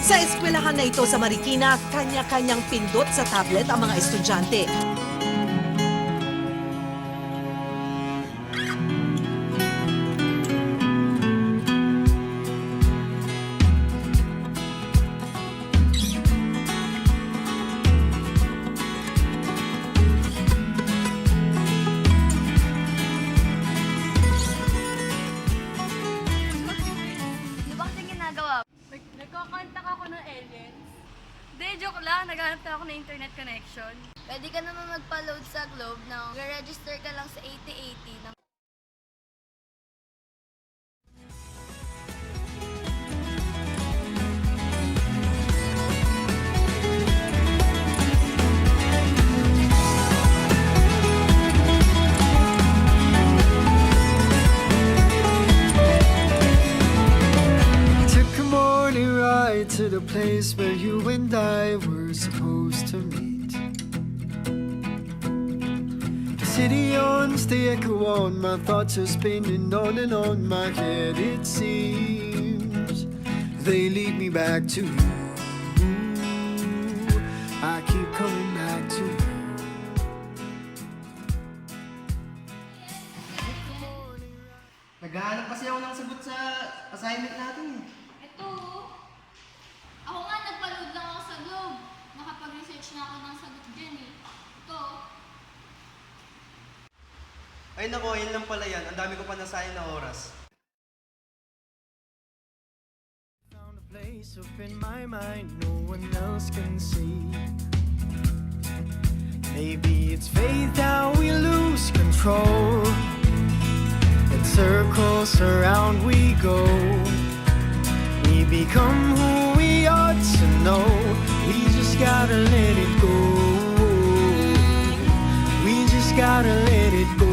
Sa eskwelahan na ito sa Marikina, kanya-kanyang pindot sa tablet ang mga estudyante. Di ba kasi ginagawa? Nagkakontak ako ng aliens. Hindi, joke lang. Naghanap na ako ng internet connection. Pwede ka naman magpa-load sa Globe ng register ka lang sa 8080 ng Took a morning ride to the place where you and I were supposed to meet. The city owns the echo on, my thoughts are spinning on and on my head. It seems they lead me back to you. I keep coming back to you. Naghahanap kasi ako ng sagot sa assignment natin eh. Ito, ako nga nagpa-load lang ako sa Globe. Nakapag-research na ako ng sagot dyan eh. Ito, Ay nako, yun lang pala yan. Ang dami ko pa nasayang na oras. Found a place up in my mind no one else can see. Maybe it's fate that we lose control. In circles around we go. We become who we ought to know. We just gotta let it go. We just gotta let it go.